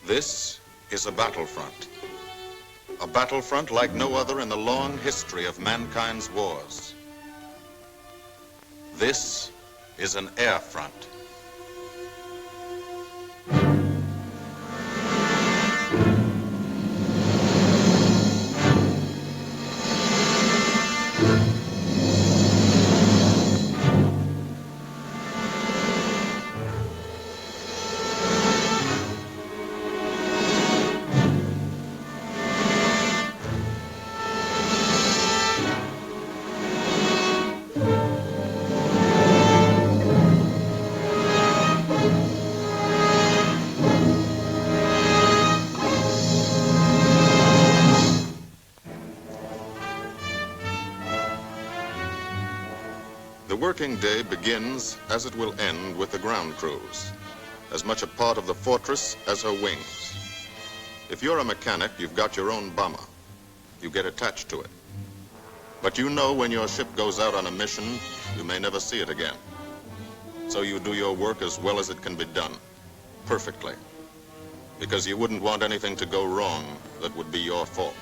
This is a battlefront. A battlefront like no other in the long history of mankind's wars. This is an air front. The working day begins, as it will end, with the ground crews, as much a part of the fortress as her wings. If you're a mechanic, you've got your own bomber. You get attached to it. But you know when your ship goes out on a mission, you may never see it again. So you do your work as well as it can be done, perfectly, because you wouldn't want anything to go wrong that would be your fault.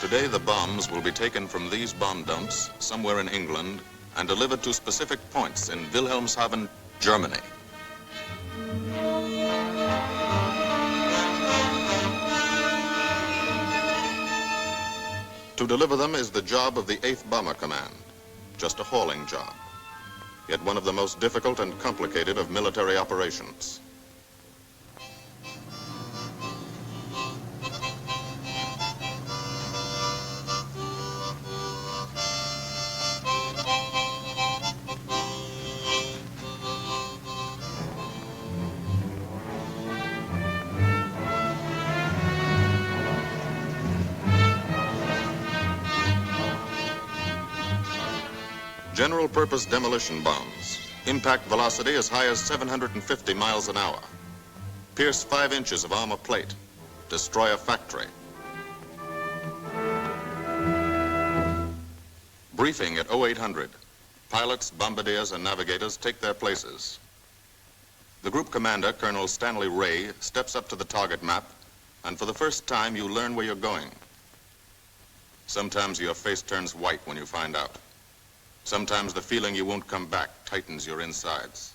Today, the bombs will be taken from these bomb dumps somewhere in England and delivered to specific points in Wilhelmshaven, Germany. To deliver them is the job of the 8th Bomber Command, just a hauling job, yet one of the most difficult and complicated of military operations. General-purpose demolition bombs, impact velocity as high as 750 miles an hour, pierce 5 inches of armor plate, destroy a factory. Briefing at 0800. Pilots, bombardiers, and navigators take their places. The group commander, Colonel Stanley Ray, steps up to the target map, and for the first time you learn where you're going. Sometimes your face turns white when you find out. Sometimes the feeling you won't come back tightens your insides.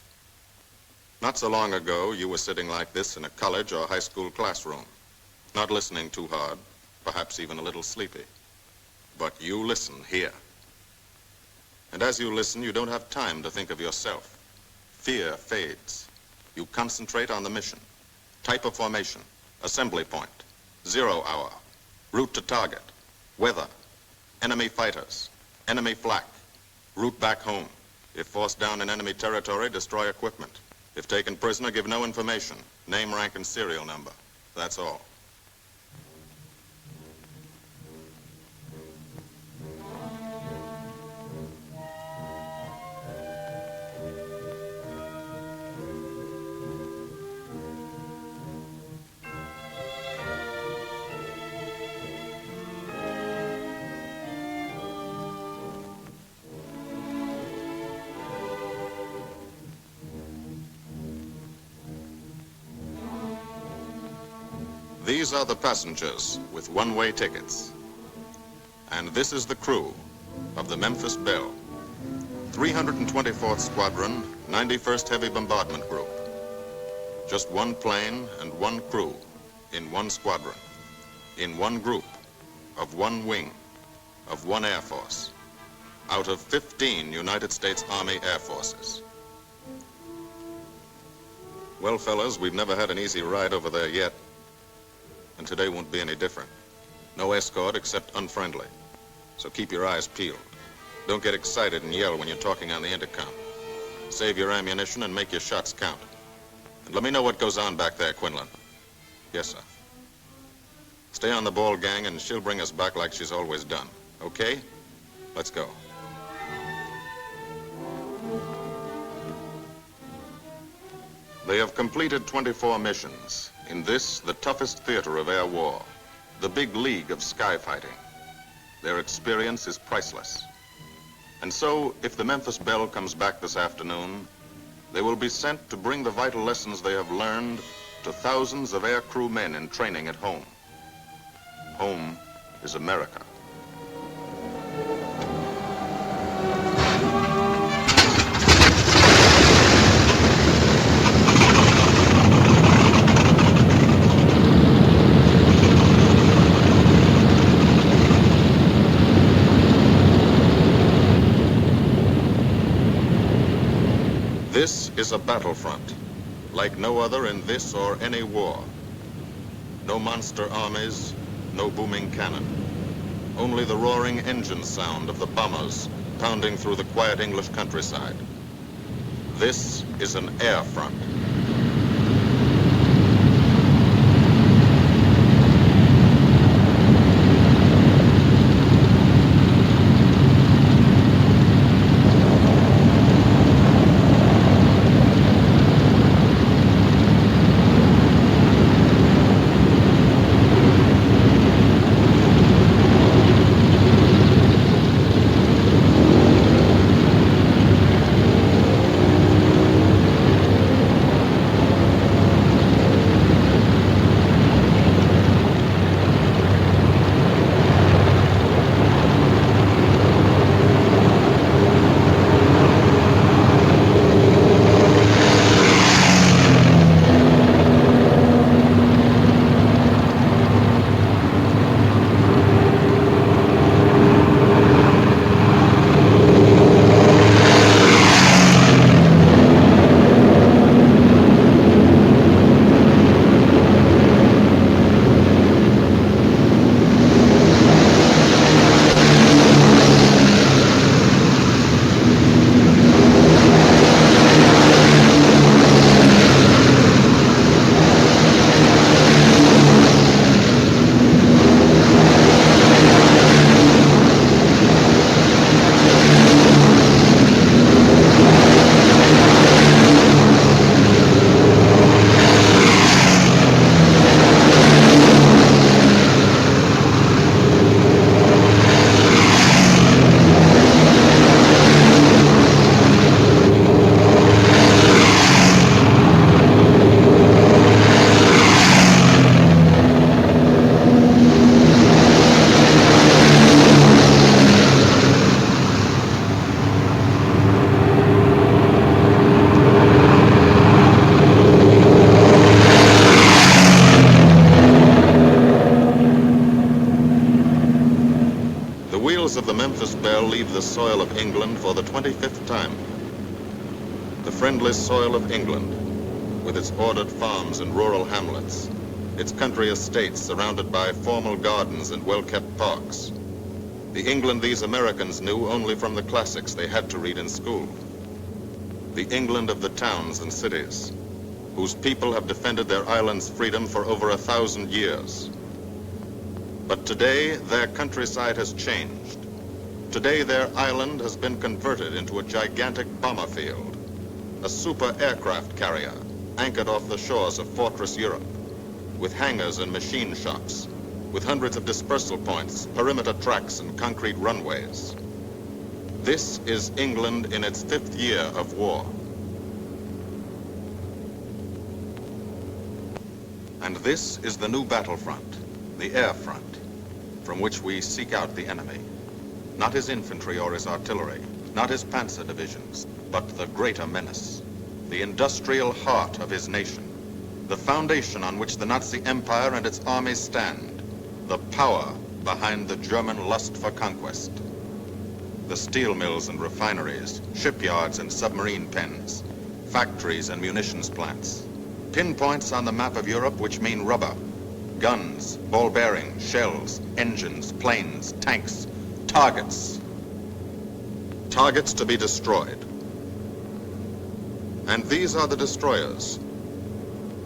Not so long ago, you were sitting like this in a college or high school classroom, not listening too hard, perhaps even a little sleepy. But you listen here. And as you listen, you don't have time to think of yourself. Fear fades. You concentrate on the mission. Type of formation, assembly point, 0 hour, route to target, weather, enemy fighters, enemy flak, route back home. If forced down in enemy territory, destroy equipment. If taken prisoner, give no information. Name, rank, and serial number. That's all. These are the passengers with one-way tickets. And this is the crew of the Memphis Belle, 324th Squadron, 91st Heavy Bombardment Group. Just one plane and one crew in one squadron, in one group, of one wing, of one Air Force, out of 15 United States Army Air Forces. Well, fellas, we've never had an easy ride over there yet. And today won't be any different. No escort except unfriendly. So keep your eyes peeled. Don't get excited and yell when you're talking on the intercom. Save your ammunition and make your shots count. And let me know what goes on back there, Quinlan. Yes, sir. Stay on the ball, gang, and she'll bring us back like she's always done. Okay? Let's go. They have completed 24 missions in this, the toughest theater of air war, the big league of sky fighting. Their experience is priceless. And so, if the Memphis Belle comes back this afternoon, they will be sent to bring the vital lessons they have learned to thousands of air crew men in training at home. Home is America. This is a battlefront, like no other in this or any war. No monster armies, no booming cannon. Only the roaring engine sound of the bombers pounding through the quiet English countryside. This is an air front. Of the Memphis Belle leave the soil of England for the 25th time. The friendly soil of England, with its ordered farms and rural hamlets, its country estates surrounded by formal gardens and well-kept parks. The England these Americans knew only from the classics they had to read in school. The England of the towns and cities, whose people have defended their island's freedom for over 1,000 years. But today, their countryside has changed. Today, their island has been converted into a gigantic bomber field, a super aircraft carrier anchored off the shores of Fortress Europe, with hangars and machine shops, with hundreds of dispersal points, perimeter tracks, and concrete runways. This is England in its 5th year of war. And this is the new battlefront, the air front, from which we seek out the enemy. Not his infantry or his artillery, not his panzer divisions, but the greater menace, the industrial heart of his nation, the foundation on which the Nazi Empire and its armies stand, the power behind the German lust for conquest. The steel mills and refineries, shipyards and submarine pens, factories and munitions plants, pinpoints on the map of Europe which mean rubber, guns, ball bearings, shells, engines, planes, tanks, targets. Targets to be destroyed. And these are the destroyers,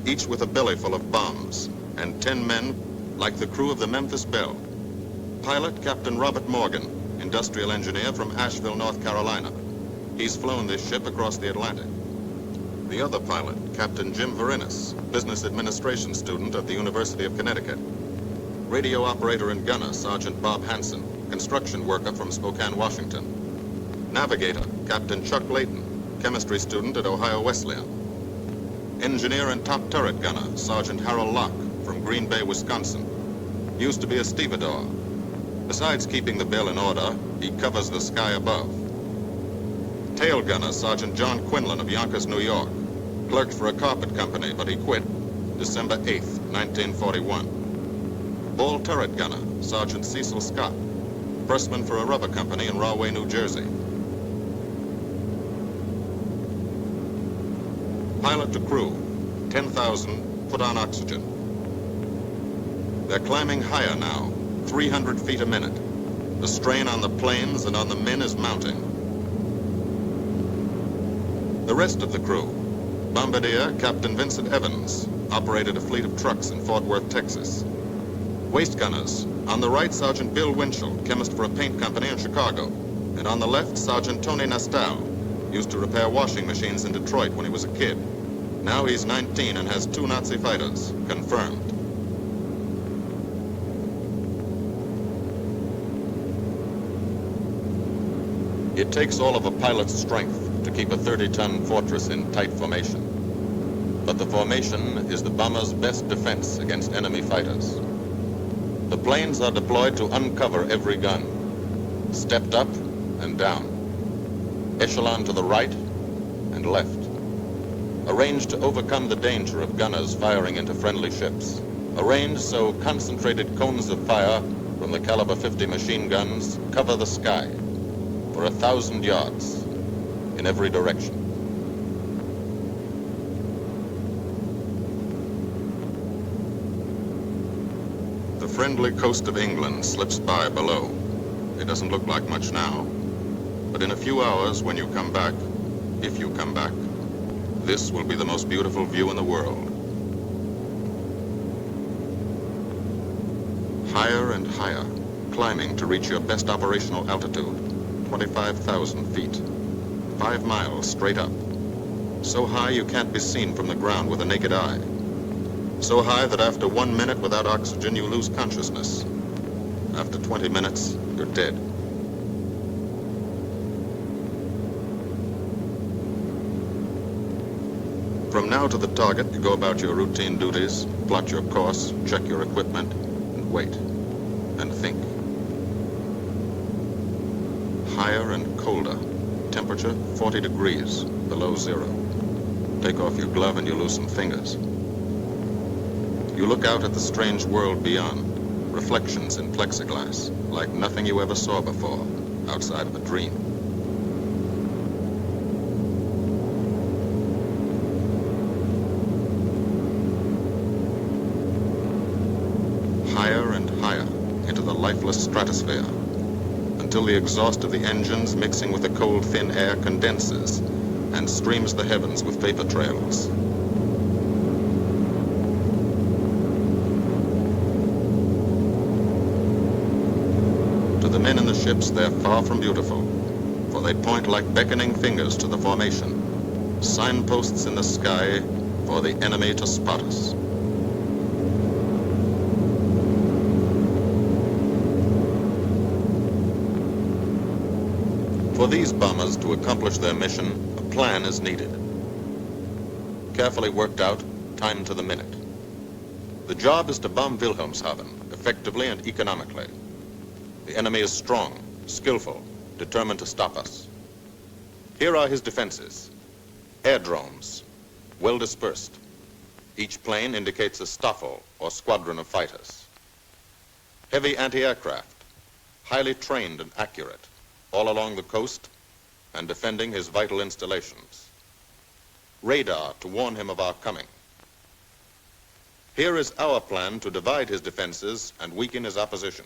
each with a belly full of bombs, and 10 men like the crew of the Memphis Belle. Pilot Captain Robert Morgan, industrial engineer from Asheville, North Carolina. He's flown this ship across the Atlantic. The other pilot, Captain Jim Verinis, business administration student at the University of Connecticut. Radio operator and gunner, Sergeant Bob Hansen, construction worker from Spokane, Washington. Navigator, Captain Chuck Layton, chemistry student at Ohio Wesleyan. Engineer and top turret gunner, Sergeant Harold Locke from Green Bay, Wisconsin. Used to be a stevedore. Besides keeping the Belle in order, he covers the sky above. Tail gunner, Sergeant John Quinlan of Yonkers, New York. Clerked for a carpet company, but he quit December 8th, 1941. Ball turret gunner, Sergeant Cecil Scott. Pressman for a rubber company in Rahway, New Jersey. Pilot to crew, 10,000, put on oxygen. They're climbing higher now, 300 feet a minute. The strain on the planes and on the men is mounting. The rest of the crew, Bombardier Captain Vincent Evans, operated a fleet of trucks in Fort Worth, Texas. Waist gunners, on the right, Sergeant Bill Winchell, chemist for a paint company in Chicago. And on the left, Sergeant Tony Nastal, used to repair washing machines in Detroit when he was a kid. Now he's 19 and has 2 Nazi fighters, confirmed. It takes all of a pilot's strength to keep a 30-ton fortress in tight formation. But the formation is the bomber's best defense against enemy fighters. The planes are deployed to uncover every gun, stepped up and down, echelon to the right and left, arranged to overcome the danger of gunners firing into friendly ships, arranged so concentrated cones of fire from the caliber 50 machine guns cover the sky for 1,000 yards in every direction. The friendly coast of England slips by below. It doesn't look like much now, but in a few hours when you come back, if you come back, this will be the most beautiful view in the world. Higher and higher, climbing to reach your best operational altitude, 25,000 feet, 5 miles straight up. So high you can't be seen from the ground with the naked eye. So high that after 1 minute without oxygen, you lose consciousness. After 20 minutes, you're dead. From now to the target, you go about your routine duties, plot your course, check your equipment, and wait, and think. Higher and colder. Temperature 40 degrees, below zero. Take off your glove and you lose some fingers. You look out at the strange world beyond, reflections in plexiglass, like nothing you ever saw before, outside of a dream. Higher and higher into the lifeless stratosphere, until the exhaust of the engines mixing with the cold, thin air condenses and streams the heavens with vapor trails. To the men in the ships, they're far from beautiful, for they point like beckoning fingers to the formation, signposts in the sky for the enemy to spot us. For these bombers to accomplish their mission, a plan is needed. Carefully worked out, timed to the minute. The job is to bomb Wilhelmshaven effectively and economically. The enemy is strong, skillful, determined to stop us. Here are his defenses. Airdromes, well dispersed. Each plane indicates a Stoffel or squadron of fighters. Heavy anti-aircraft, highly trained and accurate, all along the coast and defending his vital installations. Radar to warn him of our coming. Here is our plan to divide his defenses and weaken his opposition.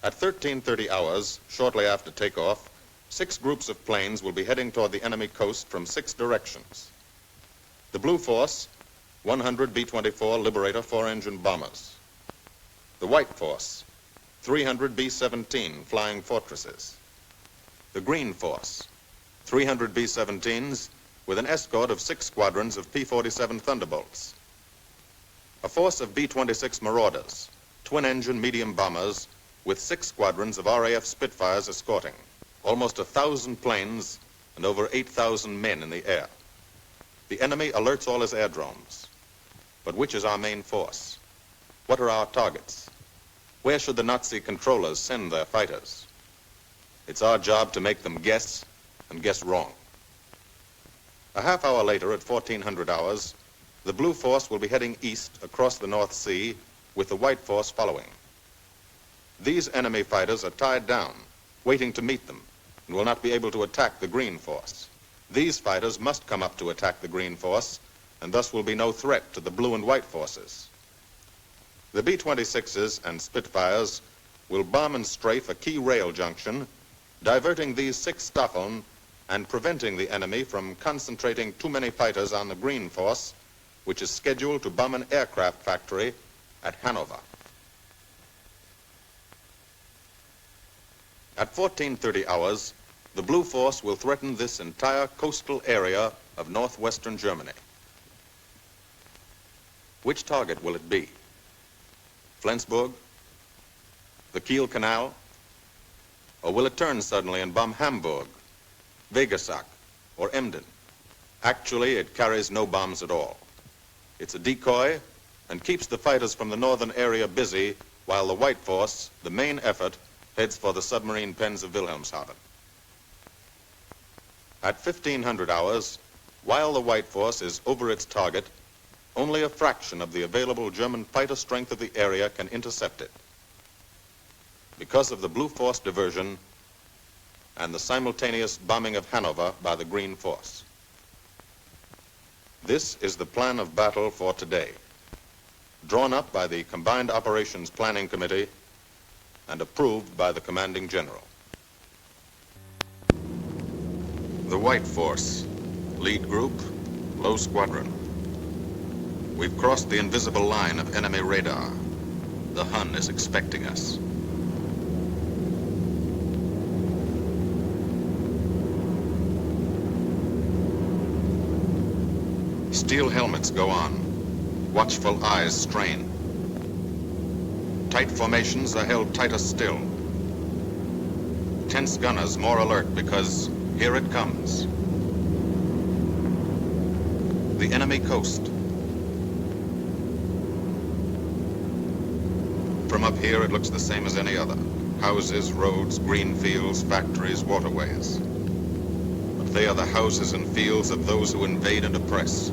At 13:30 hours, shortly after takeoff, 6 groups of planes will be heading toward the enemy coast from 6 directions. The Blue Force, 100 B-24 Liberator 4-engine bombers. The White Force, 300 B-17 Flying Fortresses. The Green Force, 300 B-17s with an escort of 6 squadrons of P-47 Thunderbolts. A force of B-26 Marauders, twin-engine medium bombers, with 6 squadrons of RAF Spitfires escorting. Almost 1,000 planes and over 8,000 men in the air. The enemy alerts all his aerodromes. But which is our main force? What are our targets? Where should the Nazi controllers send their fighters? It's our job to make them guess, and guess wrong. A half hour later, at 1400 hours, the Blue Force will be heading east across the North Sea, with the White Force following. These enemy fighters are tied down, waiting to meet them, and will not be able to attack the Green Force. These fighters must come up to attack the Green Force, and thus will be no threat to the Blue and White Forces. The B-26s and Spitfires will bomb and strafe a key rail junction, diverting these 6 Staffeln and preventing the enemy from concentrating too many fighters on the Green Force, which is scheduled to bomb an aircraft factory at Hanover. At 1430 hours, the Blue Force will threaten this entire coastal area of northwestern Germany. Which target will it be? Flensburg? The Kiel Canal? Or will it turn suddenly and bomb Hamburg, Wegesack, or Emden? Actually, it carries no bombs at all. It's a decoy and keeps the fighters from the northern area busy while the White Force, the main effort, heads for the submarine pens of Wilhelmshaven. At 1500 hours, while the White Force is over its target, only a fraction of the available German fighter strength of the area can intercept it. Because of the Blue Force diversion and the simultaneous bombing of Hanover by the Green Force. This is the plan of battle for today, drawn up by the Combined Operations Planning Committee and approved by the Commanding General. The White Force, lead group, low squadron. We've crossed the invisible line of enemy radar. The Hun is expecting us. Steel helmets go on. Watchful eyes strain. Tight formations are held tighter still. Tense gunners more alert because here it comes. The enemy coast. From up here, it looks the same as any other. Houses, roads, green fields, factories, waterways. But they are the houses and fields of those who invade and oppress.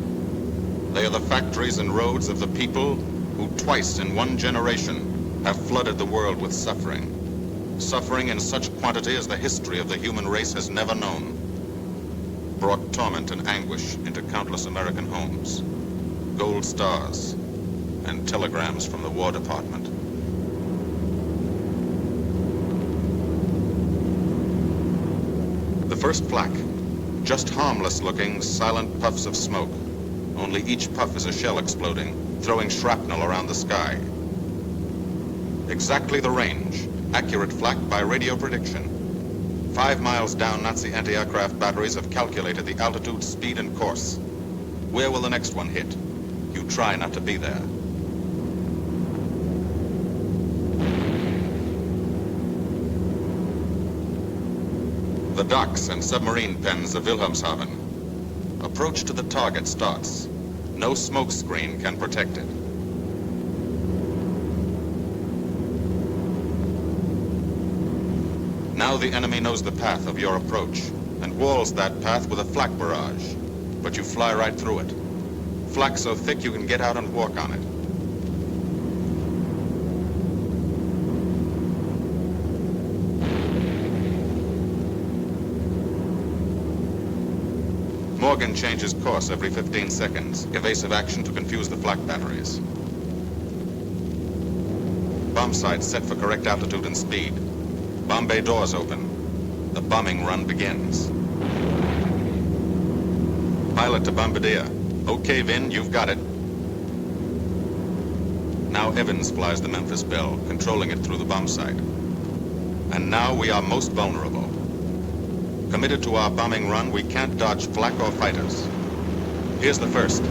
They are the factories and roads of the people who twice in one generation have flooded the world with suffering. Suffering in such quantity as the history of the human race has never known. Brought torment and anguish into countless American homes. Gold stars and telegrams from the War Department. The first flak, just harmless-looking, silent puffs of smoke. Only each puff is a shell exploding, throwing shrapnel around the sky. Exactly the range, accurate flak by radio prediction. 5 miles down, Nazi anti-aircraft batteries have calculated the altitude, speed, and course. Where will the next one hit? You try not to be there. The docks and submarine pens of Wilhelmshaven. Approach to the target starts. No smoke screen can protect it. Now the enemy knows the path of your approach and walls that path with a flak barrage, but you fly right through it. Flak so thick you can get out and walk on it. Morgan changes course every 15 seconds. Evasive action to confuse the flak batteries. Bomb sights set for correct altitude and speed. Bomb bay doors open. The bombing run begins. Pilot to bombardier. Okay, Vin, you've got it. Now Evans flies the Memphis Belle, controlling it through the bomb sight. And now we are most vulnerable. Committed to our bombing run, we can't dodge flak or fighters. Here's the first.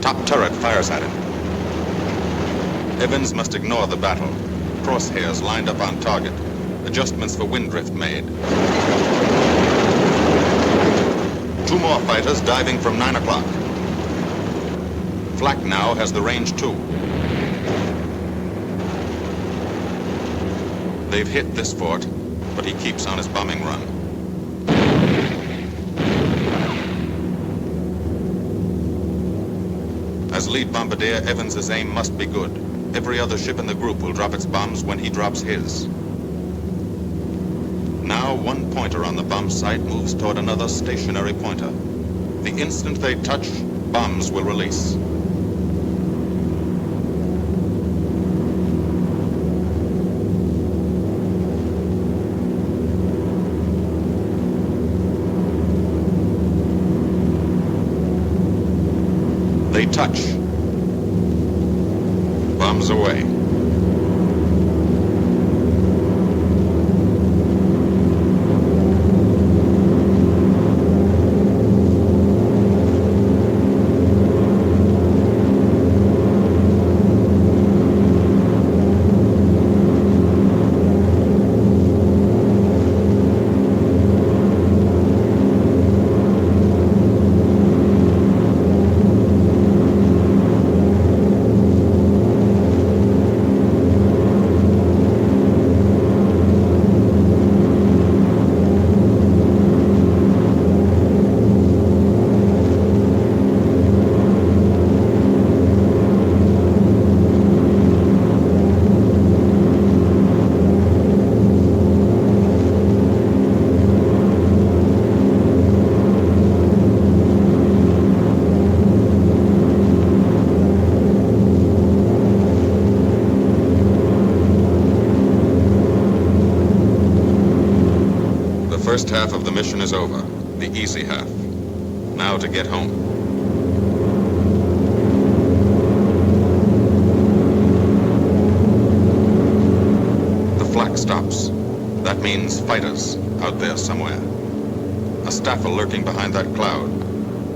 Top turret fires at him. Evans must ignore the battle. Crosshairs lined up on target. Adjustments for wind drift made. 2 more fighters diving from 9 o'clock. Flak now has the range too. They've hit this fort, but he keeps on his bombing run. As lead bombardier, Evans's aim must be good. Every other ship in the group will drop its bombs when he drops his. Now 1 pointer on the bomb site moves toward another stationary pointer. The instant they touch, bombs will release. They touch. Bombs away. First half of the mission is over, the easy half. Now to get home. The flak stops. That means fighters out there somewhere. A staffer lurking behind that cloud,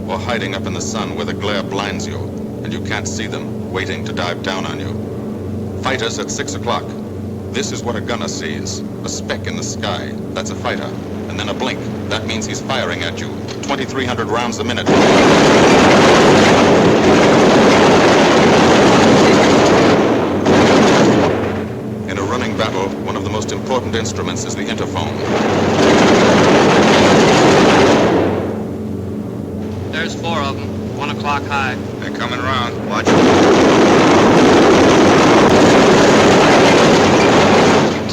or hiding up in the sun where the glare blinds you, and you can't see them, waiting to dive down on you. Fighters at 6 o'clock. This is what a gunner sees. A speck in the sky. That's a fighter. And then a blink. That means he's firing at you. 2,300 rounds a minute. In a running battle, one of the most important instruments is the interphone. There's 4 of them. 1 o'clock high. They're coming around. Watch it.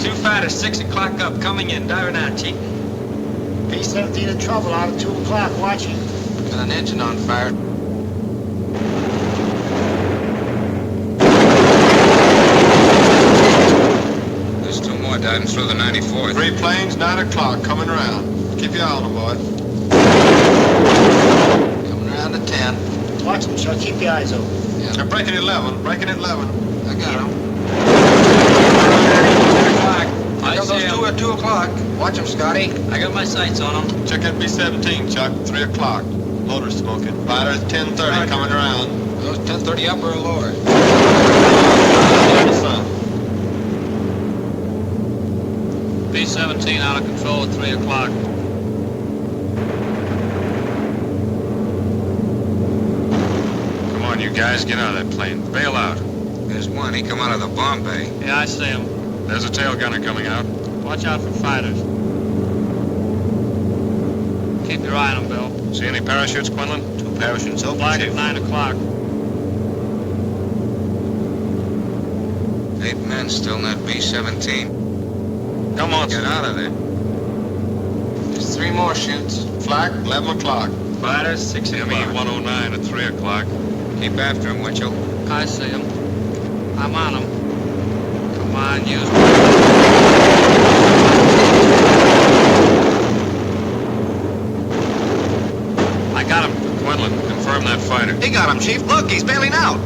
Two fighters, 6 o'clock up, coming in, diving out, Chief. B-17 in trouble out at 2 o'clock, watching. Got an engine on fire. There's 2 more diving through the 94th. 3 planes, 9 o'clock, coming around. Keep your eye on them, boy. Coming around to 10. Watch them, Chuck. Keep your eyes open. Yeah. They're breaking 11, breaking 11. I got them. I got those see 2 at 2 o'clock. Watch them, Scotty. I got my sights on them. Check that B-17, Chuck, 3 o'clock. Motor's smoking. Fighters, 10:30, coming around. Those 10:30 upper or lower? In the sun. B-17 out of control at 3 o'clock. Come on, you guys, get out of that plane. Bail out. There's one. He come out of the bomb bay. Yeah, I see him. There's a tail gunner coming out. Watch out for fighters. Keep your eye on them, Bill. See any parachutes, Quinlan? 2 parachutes open. Flag at 9 o'clock. 8 men still in that B-17. Come on, Get out of there. There's 3 more shoots. Flak, 11 o'clock. Fighters, 6 o'clock. ME-109 at 3 o'clock. Keep after him, Winchell. I see him. I'm on him. Come on, use me. I got him. Quinlan, confirm that fighter. He got him, Chief. Look, he's bailing out.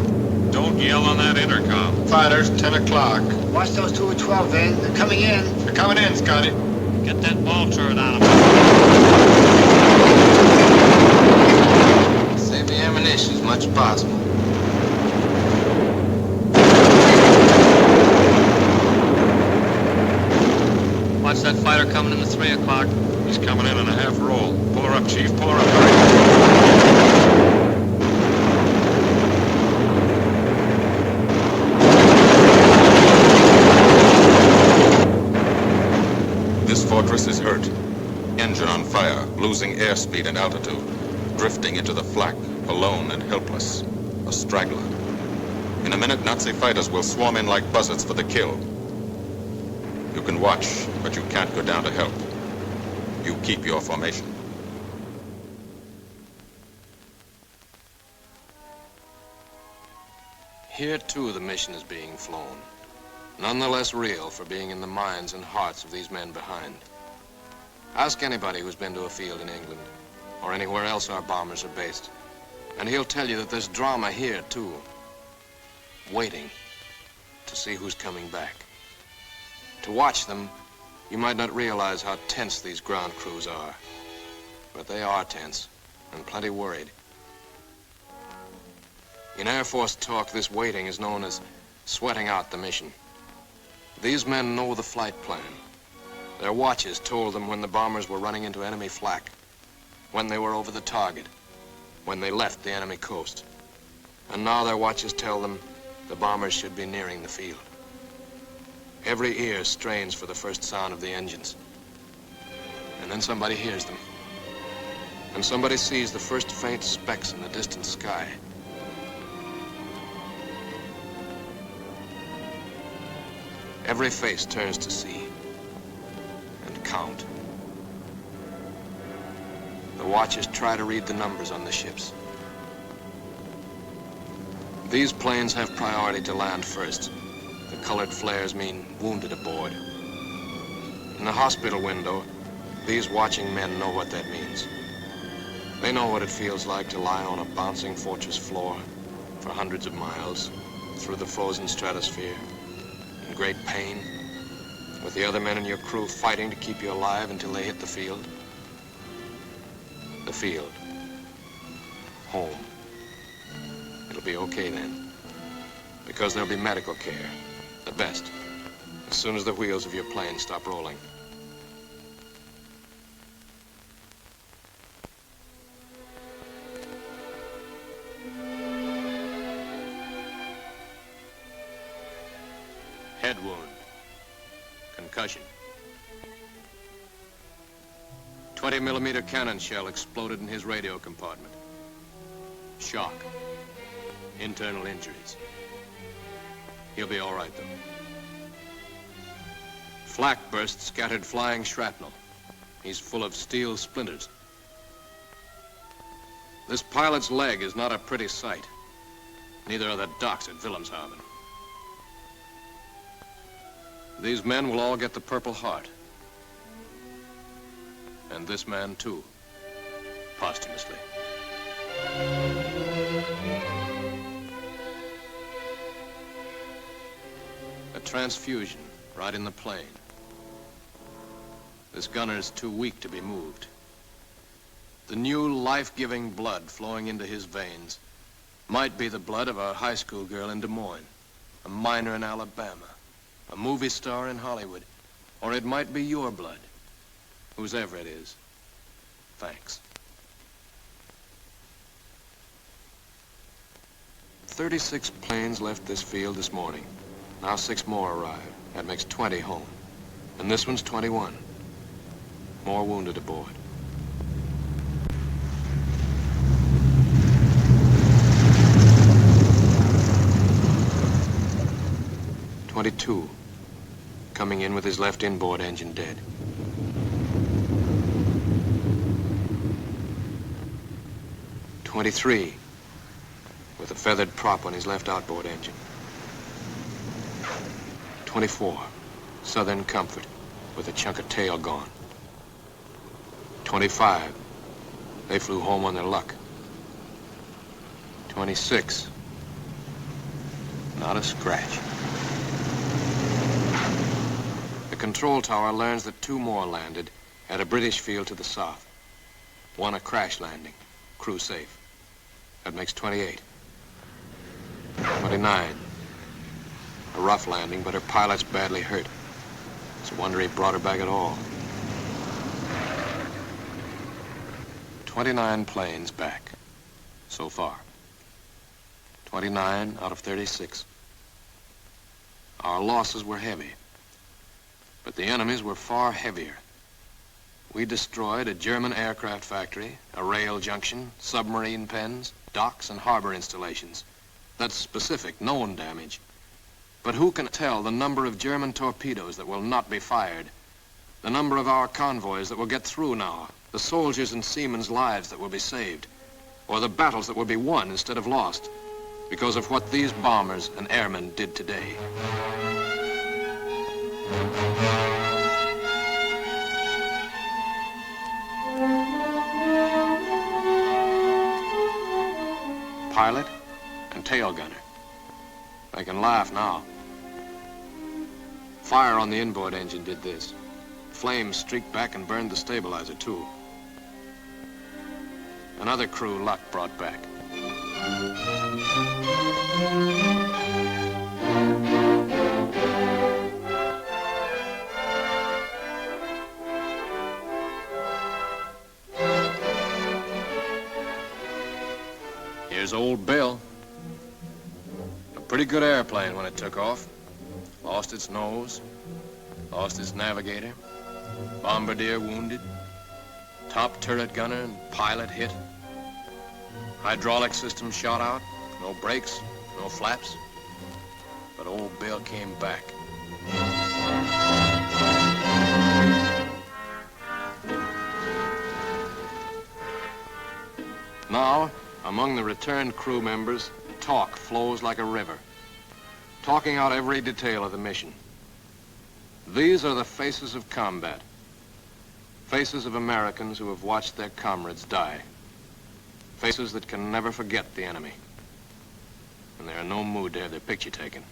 Don't yell on that intercom. Fighters, 10 o'clock. Watch those 2 at 12, Van. They're coming in. They're coming in, Scotty. Get that ball turret on him. Save the ammunition as much as possible. Watch that fighter coming in the 3 o'clock. He's coming in on a half roll. Pull her up, Chief. Pull her up. Hurry. This fortress is hurt. Engine on fire, losing airspeed and altitude, drifting into the flak, alone and helpless. A straggler. In a minute, Nazi fighters will swarm in like buzzards for the kill. You can watch, but you can't go down to help. You keep your formation. Here, too, the mission is being flown. None the less real for being in the minds and hearts of these men behind. Ask anybody who's been to a field in England, or anywhere else our bombers are based, and he'll tell you that there's drama here, too. Waiting to see who's coming back. To watch them, you might not realize how tense these ground crews are. But they are tense, and plenty worried. In Air Force talk, this waiting is known as sweating out the mission. These men know the flight plan. Their watches told them when the bombers were running into enemy flak, when they were over the target, when they left the enemy coast. And now their watches tell them the bombers should be nearing the field. Every ear strains for the first sound of the engines. And then somebody hears them. And somebody sees the first faint specks in the distant sky. Every face turns to see and count. The watchers try to read the numbers on the ships. These planes have priority to land first. The colored flares mean wounded aboard. In the hospital window, these watching men know what that means. They know what it feels like to lie on a bouncing fortress floor for hundreds of miles through the frozen stratosphere, in great pain, with the other men in your crew fighting to keep you alive until they hit the field. The field. Home. It'll be okay then, because there'll be medical care, the best, as soon as the wheels of your plane stop rolling. Head wound. Concussion. 20-millimeter cannon shell exploded in his radio compartment. Shock. Internal injuries. He'll be all right, though. Flak burst scattered flying shrapnel. He's full of steel splinters. This pilot's leg is not a pretty sight. Neither are the docks at Wilhelmshaven. These men will all get the Purple Heart. And this man, too, posthumously. A transfusion right in the plane. This gunner's too weak to be moved. The new life-giving blood flowing into his veins might be the blood of a high school girl in Des Moines, a miner in Alabama, a movie star in Hollywood, or it might be your blood. Whosever it is, thanks. 36 planes left this field this morning. Now 6 more arrived. That makes 20 home. And this one's 21. More wounded aboard. "22, coming in with his left inboard engine dead. 23, with a feathered prop on his left outboard engine. 24, Southern Comfort, with a chunk of tail gone. 25, they flew home on their luck. 26. Not a scratch. The control tower learns that 2 more landed at a British field to the south. 1 a crash landing, crew safe. That makes 28. 29. A rough landing, but her pilot's badly hurt. It's a wonder he brought her back at all. 29 planes back, so far. 29 out of 36. Our losses were heavy, but the enemy's were far heavier. We destroyed a German aircraft factory, a rail junction, submarine pens, docks, and harbor installations. That's specific, known damage. But who can tell the number of German torpedoes that will not be fired, the number of our convoys that will get through now, the soldiers and seamen's lives that will be saved, or the battles that will be won instead of lost because of what these bombers and airmen did today. Pilot and tail gunner. They can laugh now. Fire on the inboard engine did this. Flames streaked back and burned the stabilizer, too. Another crew luck brought back. Here's old Belle. A pretty good airplane when it took off. Lost its nose, lost its navigator, bombardier wounded, top turret gunner and pilot hit. Hydraulic system shot out, no brakes, no flaps. But old Belle came back. Now, among the returned crew members, talk flows like a river, talking out every detail of the mission. These are the faces of combat, faces of Americans who have watched their comrades die, faces that can never forget the enemy, and they're in no mood to have their picture taken.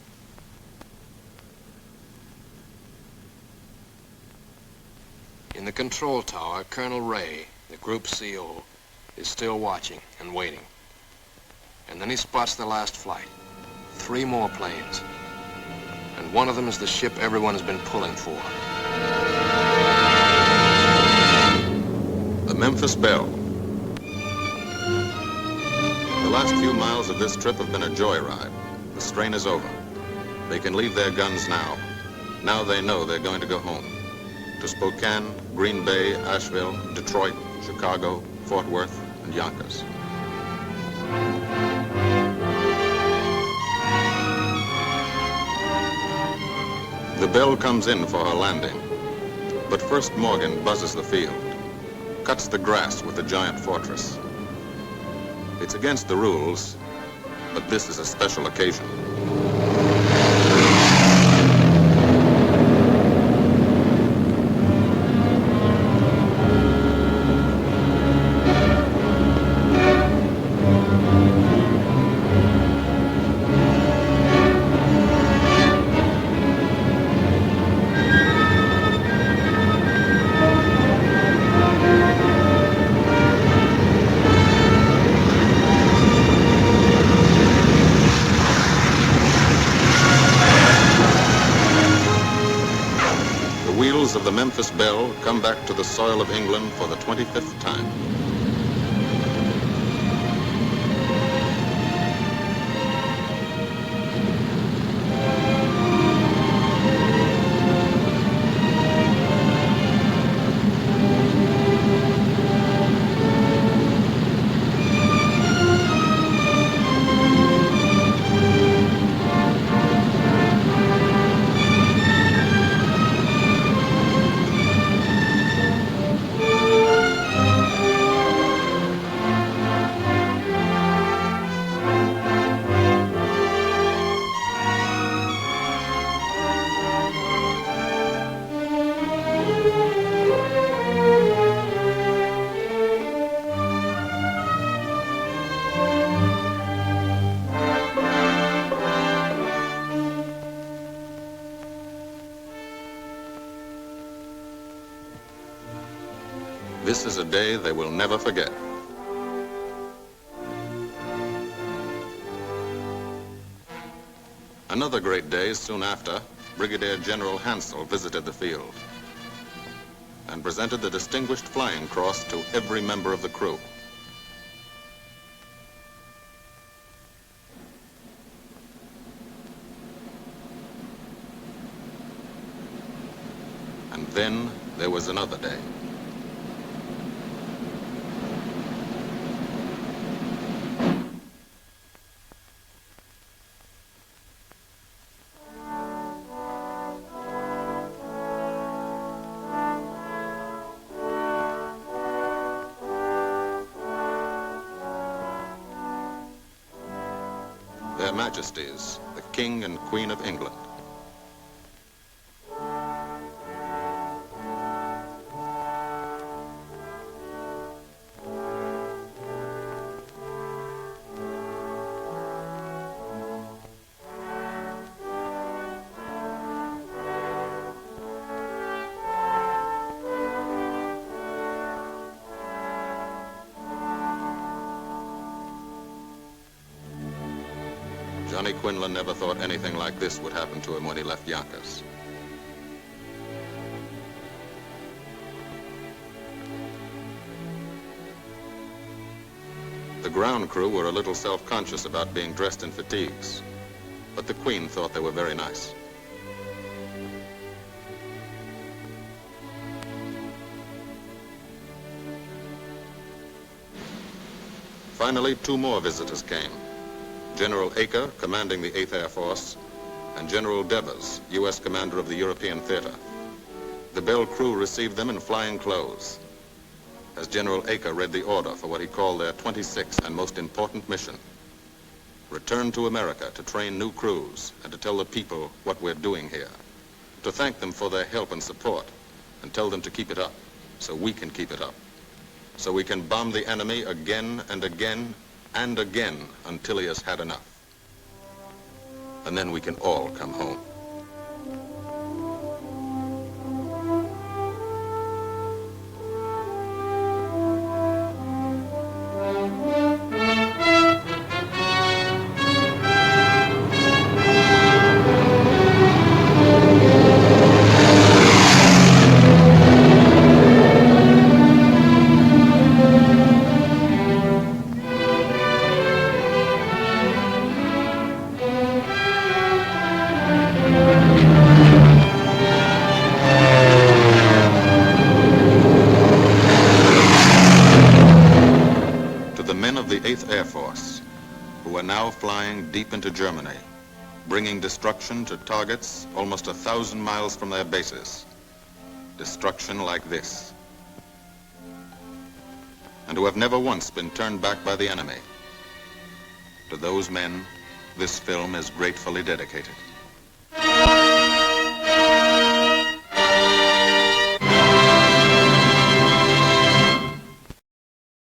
In the control tower, Colonel Ray, the group CO, is still watching and waiting. And then he spots the last flight. 3 more planes. And one of them is the ship everyone has been pulling for. The Memphis Belle. The last few miles of this trip have been a joyride. The strain is over. They can leave their guns now. Now they know they're going to go home. To Spokane, Green Bay, Asheville, Detroit, Chicago, Fort Worth, and Yonkers. The Belle comes in for her landing, but first Morgan buzzes the field, cuts the grass with the giant fortress. It's against the rules, but this is a special occasion. Of the Memphis Belle come back to the soil of England for the 25th time. This is a day they will never forget. Another great day soon after, Brigadier General Hansel visited the field and presented the Distinguished Flying Cross to every member of the crew. And then there was another day. Their Majesties, the King and Queen of England. Johnny Quinlan never thought anything like this would happen to him when he left Yonkers. The ground crew were a little self-conscious about being dressed in fatigues, but the Queen thought they were very nice. Finally, two more visitors came. General Acre, commanding the 8th Air Force, and General Devers, U.S. commander of the European Theater. The Belle crew received them in flying clothes, as General Acre read the order for what he called their 26th and most important mission: return to America to train new crews and to tell the people what we're doing here, to thank them for their help and support, and tell them to keep it up so we can keep it up, so we can bomb the enemy again and again and again until he has had enough. And then we can all come home. The 8th Air Force, who are now flying deep into Germany, bringing destruction to targets almost 1,000 miles from their bases. Destruction like this. And who have never once been turned back by the enemy. To those men, this film is gratefully dedicated.